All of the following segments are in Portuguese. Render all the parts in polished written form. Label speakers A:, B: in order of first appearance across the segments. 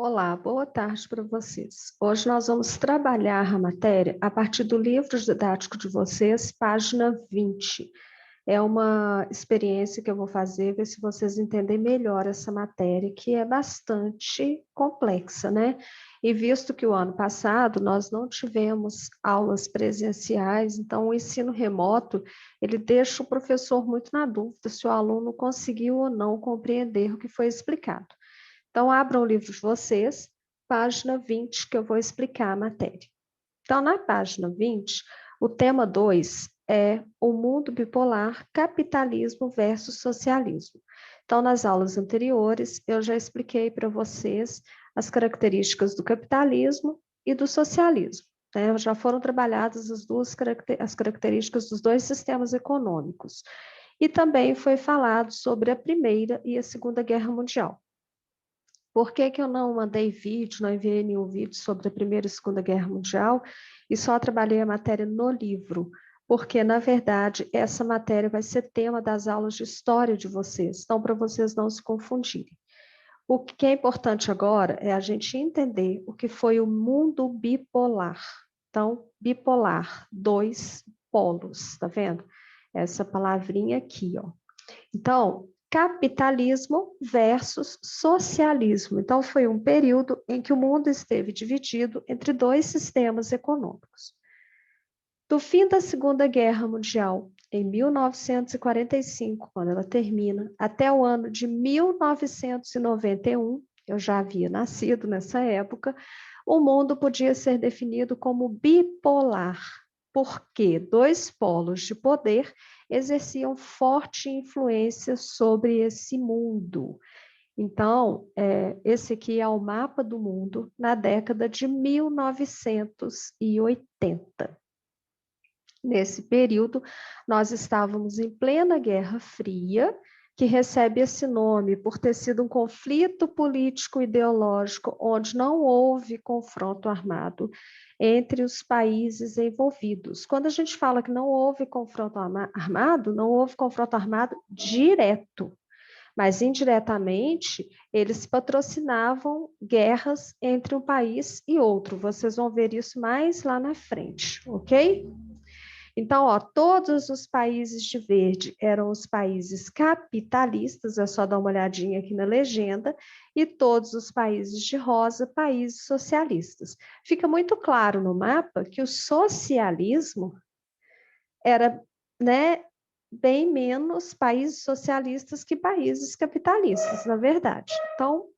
A: Olá, boa tarde para vocês. Hoje nós vamos trabalhar a matéria a partir do livro didático de vocês, página 20. É uma experiência que eu vou fazer, ver se vocês entendem melhor essa matéria, que é bastante complexa, né? E visto que o ano passado nós não tivemos aulas presenciais, então o ensino remoto, ele deixa o professor muito na dúvida se o aluno conseguiu ou não compreender o que foi explicado. Então, abram o livro de vocês, página 20, que eu vou explicar a matéria. Então, na página 20, o tema 2 é o mundo bipolar, capitalismo versus socialismo. Então, nas aulas anteriores, eu já expliquei para vocês as características do capitalismo e do socialismo. Né? Já foram trabalhadas as características dos dois sistemas econômicos. E também foi falado sobre a Primeira e a Segunda Guerra Mundial. Por que que eu não mandei vídeo, não enviei nenhum vídeo sobre a Primeira e Segunda Guerra Mundial e só trabalhei a matéria no livro? Porque, na verdade, essa matéria vai ser tema das aulas de história de vocês, então, para vocês não se confundirem. O que é importante agora é a gente entender o que foi o mundo bipolar. Então, bipolar, dois polos, tá vendo? Essa palavrinha aqui, ó. Então, capitalismo versus socialismo. Então, foi um período em que o mundo esteve dividido entre dois sistemas econômicos. Do fim da Segunda Guerra Mundial, em 1945, quando ela termina, até o ano de 1991, eu já havia nascido nessa época, o mundo podia ser definido como bipolar, porque dois polos de poder exerciam forte influência sobre esse mundo. Então, esse aqui é o mapa do mundo na década de 1980. Nesse período, nós estávamos em plena Guerra Fria, que recebe esse nome por ter sido um conflito político-ideológico onde não houve confronto armado entre os países envolvidos. Quando a gente fala que não houve confronto armado, não houve confronto armado direto, mas indiretamente eles patrocinavam guerras entre um país e outro. Vocês vão ver isso mais lá na frente, ok? Então, ó, todos os países de verde eram os países capitalistas, é só dar uma olhadinha aqui na legenda, e todos os países de rosa, países socialistas. Fica muito claro no mapa que o socialismo era, né, bem menos países socialistas que países capitalistas, na verdade. Então,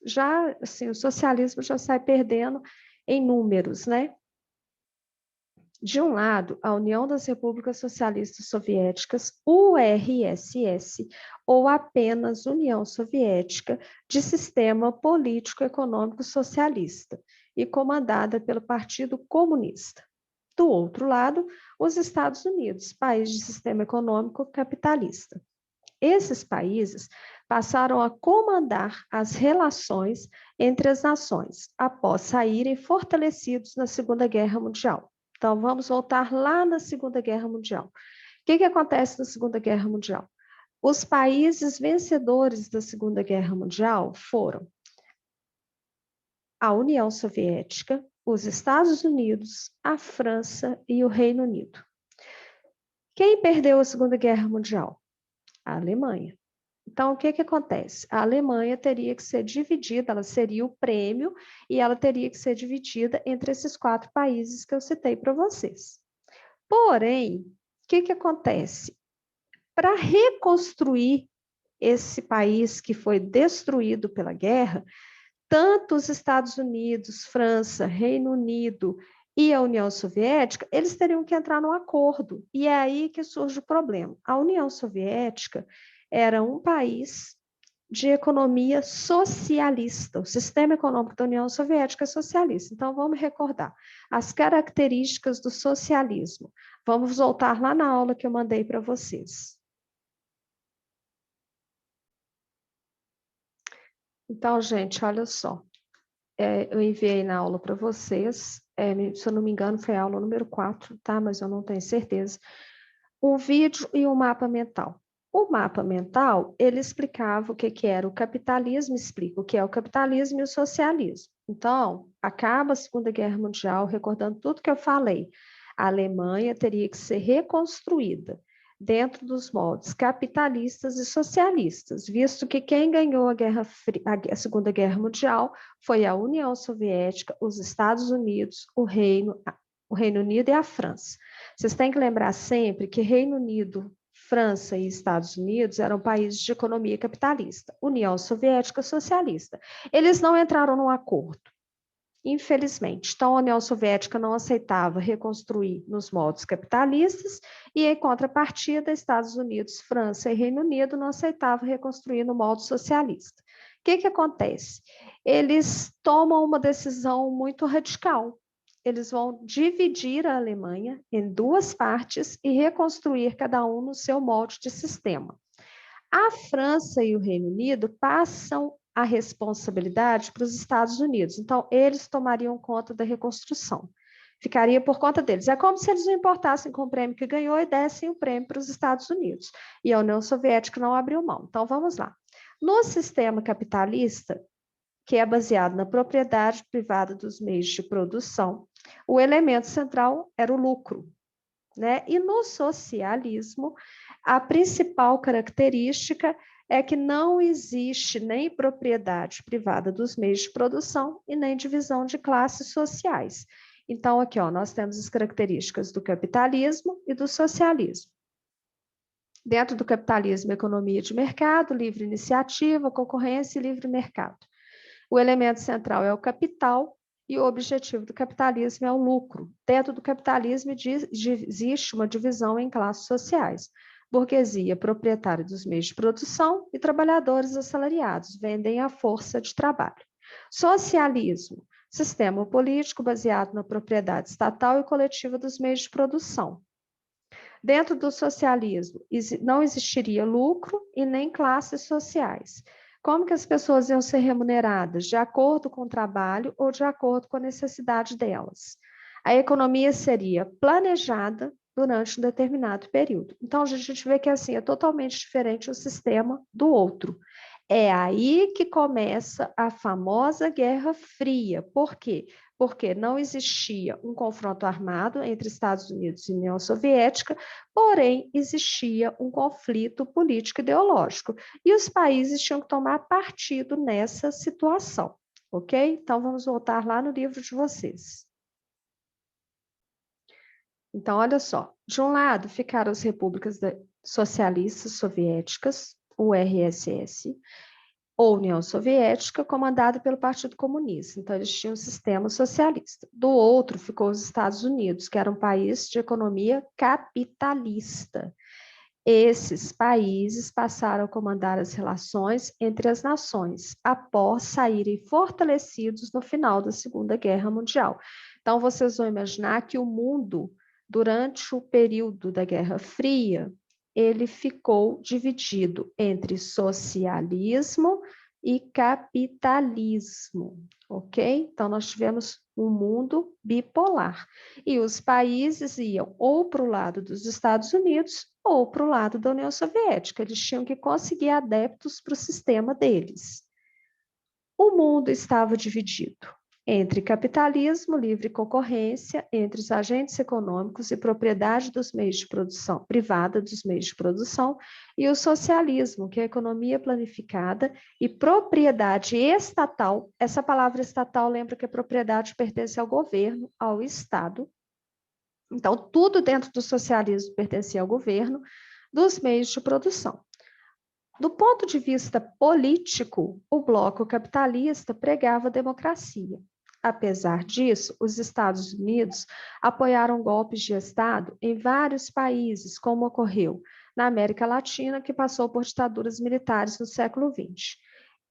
A: já, assim, o socialismo já sai perdendo em números, né? De um lado, a União das Repúblicas Socialistas Soviéticas, URSS, ou apenas União Soviética, de sistema político-econômico socialista, e comandada pelo Partido Comunista. Do outro lado, os Estados Unidos, país de sistema econômico capitalista. Esses países passaram a comandar as relações entre as nações após saírem fortalecidos na Segunda Guerra Mundial. Então, vamos voltar lá na Segunda Guerra Mundial. O que acontece na Segunda Guerra Mundial? Os países vencedores da Segunda Guerra Mundial foram a União Soviética, os Estados Unidos, a França e o Reino Unido. Quem perdeu a Segunda Guerra Mundial? A Alemanha. Então, o que acontece? A Alemanha teria que ser dividida, ela seria o prêmio, e ela teria que ser dividida entre esses 4 países que eu citei para vocês. Porém, o que acontece? Para reconstruir esse país que foi destruído pela guerra, tanto os Estados Unidos, França, Reino Unido e a União Soviética, eles teriam que entrar num acordo. E é aí que surge o problema. A União Soviética era um país de economia socialista. O sistema econômico da União Soviética é socialista. Então, vamos recordar as características do socialismo. Vamos voltar lá na aula que eu mandei para vocês. Então, gente, olha só. Eu enviei na aula para vocês, se eu não me engano, foi a aula número 4, tá? Mas eu não tenho certeza. Um vídeo e um mapa mental. O mapa mental, ele explicava o que era o capitalismo, explica o que é o capitalismo e o socialismo. Então, acaba a Segunda Guerra Mundial, recordando tudo que eu falei. A Alemanha teria que ser reconstruída dentro dos moldes capitalistas e socialistas, visto que quem ganhou a Segunda Guerra Mundial foi a União Soviética, os Estados Unidos, o Reino Unido e a França. Vocês têm que lembrar sempre que Reino Unido, França e Estados Unidos eram países de economia capitalista, União Soviética socialista. Eles não entraram num acordo, infelizmente. Então, a União Soviética não aceitava reconstruir nos moldes capitalistas e, em contrapartida, Estados Unidos, França e Reino Unido não aceitavam reconstruir no molde socialista. O que acontece? Eles tomam uma decisão muito radical. Eles vão dividir a Alemanha em duas partes e reconstruir cada um no seu molde de sistema. A França e o Reino Unido passam a responsabilidade para os Estados Unidos. Então, eles tomariam conta da reconstrução. Ficaria por conta deles. É como se eles não importassem com o prêmio que ganhou e dessem o prêmio para os Estados Unidos. E a União Soviética não abriu mão. Então, vamos lá. No sistema capitalista, que é baseado na propriedade privada dos meios de produção, o elemento central era o lucro, né? E no socialismo, a principal característica é que não existe nem propriedade privada dos meios de produção e nem divisão de classes sociais. Então, aqui, ó, nós temos as características do capitalismo e do socialismo. Dentro do capitalismo, economia de mercado, livre iniciativa, concorrência e livre mercado. O elemento central é o capital e o objetivo do capitalismo é o lucro. Dentro do capitalismo existe uma divisão em classes sociais. Burguesia, proprietária dos meios de produção, e trabalhadores assalariados, vendem a força de trabalho. Socialismo, sistema político baseado na propriedade estatal e coletiva dos meios de produção. Dentro do socialismo, não existiria lucro e nem classes sociais. Como que as pessoas iam ser remuneradas? De acordo com o trabalho ou de acordo com a necessidade delas. A economia seria planejada durante um determinado período. Então, a gente vê que assim, é totalmente diferente o sistema do outro. É aí que começa a famosa Guerra Fria. Por quê? Porque não existia um confronto armado entre Estados Unidos e União Soviética, porém existia um conflito político ideológico. E os países tinham que tomar partido nessa situação, ok? Então, vamos voltar lá no livro de vocês. Então, olha só. De um lado, ficaram as repúblicas socialistas soviéticas, URSS, ou União Soviética, comandada pelo Partido Comunista. Então, eles tinham um sistema socialista. Do outro, ficou os Estados Unidos, que era um país de economia capitalista. Esses países passaram a comandar as relações entre as nações, após saírem fortalecidos no final da Segunda Guerra Mundial. Então, vocês vão imaginar que o mundo, durante o período da Guerra Fria, ele ficou dividido entre socialismo e capitalismo, ok? Então, nós tivemos um mundo bipolar. E os países iam ou para o lado dos Estados Unidos ou para o lado da União Soviética. Eles tinham que conseguir adeptos para o sistema deles. O mundo estava dividido entre capitalismo, livre concorrência entre os agentes econômicos e propriedade dos meios de produção, privada dos meios de produção, e o socialismo, que é a economia planificada e propriedade estatal. Essa palavra estatal lembra que a propriedade pertence ao governo, ao Estado. Então, tudo dentro do socialismo pertencia ao governo, dos meios de produção. Do ponto de vista político, o bloco capitalista pregava a democracia. Apesar disso, os Estados Unidos apoiaram golpes de Estado em vários países, como ocorreu na América Latina, que passou por ditaduras militares no século XX.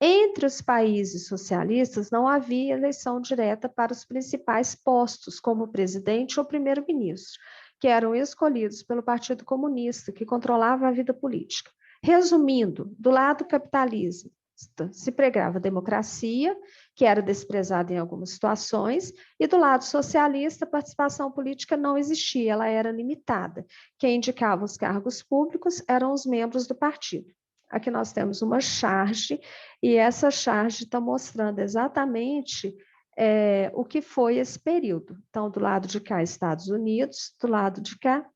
A: Entre os países socialistas, não havia eleição direta para os principais postos, como presidente ou primeiro-ministro, que eram escolhidos pelo Partido Comunista, que controlava a vida política. Resumindo, do lado do capitalismo, se pregava democracia, que era desprezada em algumas situações, e do lado socialista, a participação política não existia, ela era limitada. Quem indicava os cargos públicos eram os membros do partido. Aqui nós temos uma charge, e essa charge está mostrando exatamente o que foi esse período. Então, do lado de cá, Estados Unidos, do lado de cá,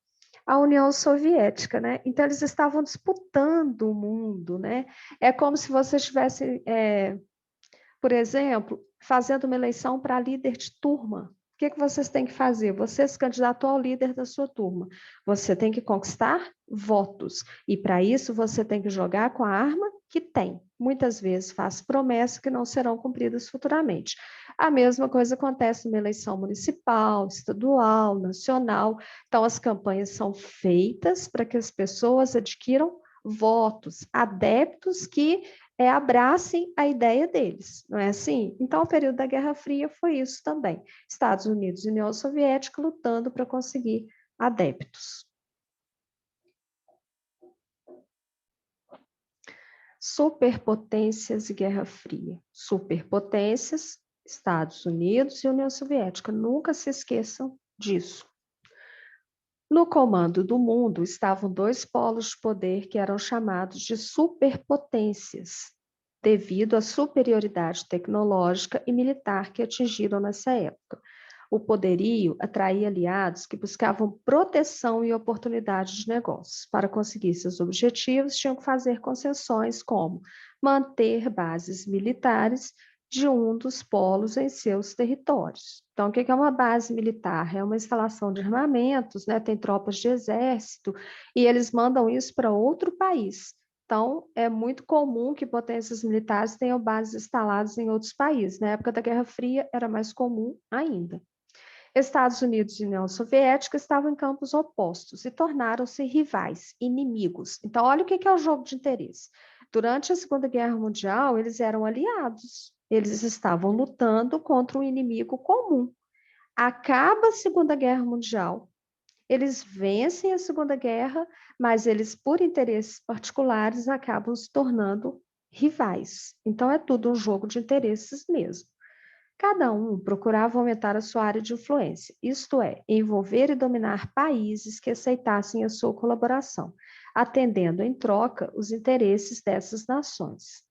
A: a União Soviética, né? Então, eles estavam disputando o mundo, né? É como se você estivesse, por exemplo, fazendo uma eleição para líder de turma. O que vocês têm que fazer? Você se candidatou ao líder da sua turma. Você tem que conquistar votos. E, para isso, você tem que jogar com a arma que tem. Muitas vezes faz promessas que não serão cumpridas futuramente. A mesma coisa acontece numa eleição municipal, estadual, nacional. Então, as campanhas são feitas para que as pessoas adquiram votos, adeptos que abracem a ideia deles, não é assim? Então, o período da Guerra Fria foi isso também. Estados Unidos e União Soviética lutando para conseguir adeptos. Superpotências e Guerra Fria. Superpotências, Estados Unidos e União Soviética. Nunca se esqueçam disso. No comando do mundo estavam dois polos de poder que eram chamados de superpotências, devido à superioridade tecnológica e militar que atingiram nessa época. O poderio atraía aliados que buscavam proteção e oportunidades de negócios. Para conseguir seus objetivos, tinham que fazer concessões como manter bases militares de um dos polos em seus territórios. Então, o que é uma base militar? É uma instalação de armamentos, né? Tem tropas de exército, e eles mandam isso para outro país. Então, é muito comum que potências militares tenham bases instaladas em outros países. Na época da Guerra Fria, era mais comum ainda. Estados Unidos e União Soviética estavam em campos opostos e tornaram-se rivais, inimigos. Então, olha o que é o jogo de interesse. Durante a Segunda Guerra Mundial, eles eram aliados. Eles estavam lutando contra um inimigo comum. Acaba a Segunda Guerra Mundial, eles vencem a Segunda Guerra, mas eles, por interesses particulares, acabam se tornando rivais. Então, é tudo um jogo de interesses mesmo. Cada um procurava aumentar a sua área de influência, isto é, envolver e dominar países que aceitassem a sua colaboração, atendendo em troca os interesses dessas nações.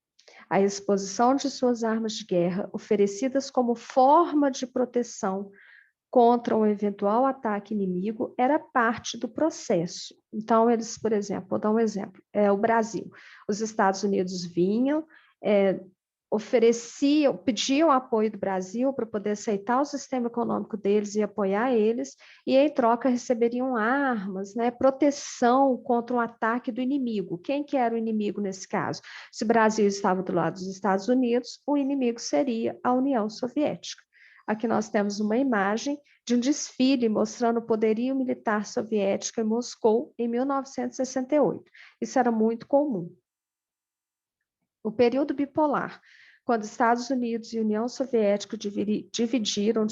A: A exposição de suas armas de guerra, oferecidas como forma de proteção contra um eventual ataque inimigo, era parte do processo. Então, eles, por exemplo, vou dar um exemplo, o Brasil. Os Estados Unidos vinham, ofereciam, pediam apoio do Brasil para poder aceitar o sistema econômico deles e apoiar eles, e em troca receberiam armas, né, proteção contra o ataque do inimigo. Quem que era o inimigo nesse caso? Se o Brasil estava do lado dos Estados Unidos, o inimigo seria a União Soviética. Aqui nós temos uma imagem de um desfile mostrando o poderio militar soviético em Moscou em 1968. Isso era muito comum. O período bipolar, quando Estados Unidos e União Soviética dividiram,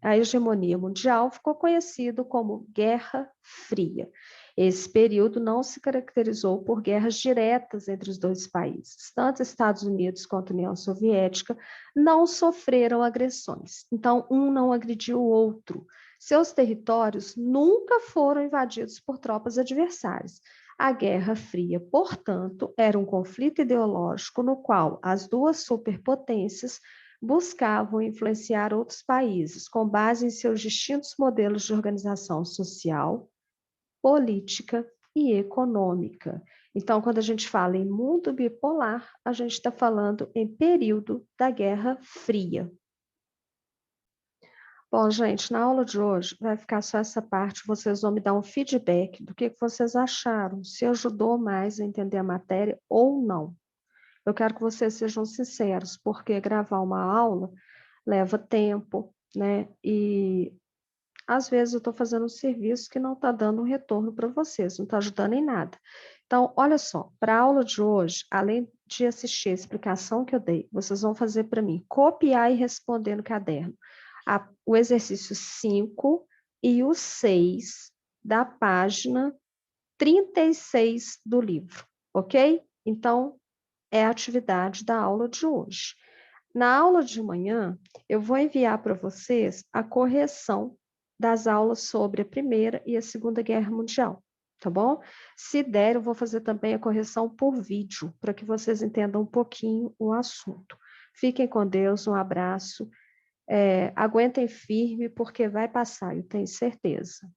A: a hegemonia mundial, ficou conhecido como Guerra Fria. Esse período não se caracterizou por guerras diretas entre os dois países. Tanto Estados Unidos quanto União Soviética não sofreram agressões. Então, um não agrediu o outro. Seus territórios nunca foram invadidos por tropas adversárias. A Guerra Fria, portanto, era um conflito ideológico no qual as duas superpotências buscavam influenciar outros países com base em seus distintos modelos de organização social, política e econômica. Então, quando a gente fala em mundo bipolar, a gente está falando em período da Guerra Fria. Bom, gente, na aula de hoje vai ficar só essa parte, vocês vão me dar um feedback do que vocês acharam, se ajudou mais a entender a matéria ou não. Eu quero que vocês sejam sinceros, porque gravar uma aula leva tempo, né? E às vezes eu estou fazendo um serviço que não está dando um retorno para vocês, não está ajudando em nada. Então, olha só, para a aula de hoje, além de assistir a explicação que eu dei, vocês vão fazer para mim copiar e responder no caderno o exercício 5 e o 6 da página 36 do livro, ok? Então, é a atividade da aula de hoje. Na aula de manhã, eu vou enviar para vocês a correção das aulas sobre a Primeira e a Segunda Guerra Mundial, tá bom? Se der, eu vou fazer também a correção por vídeo, para que vocês entendam um pouquinho o assunto. Fiquem com Deus, um abraço. Aguentem firme, porque vai passar, eu tenho certeza.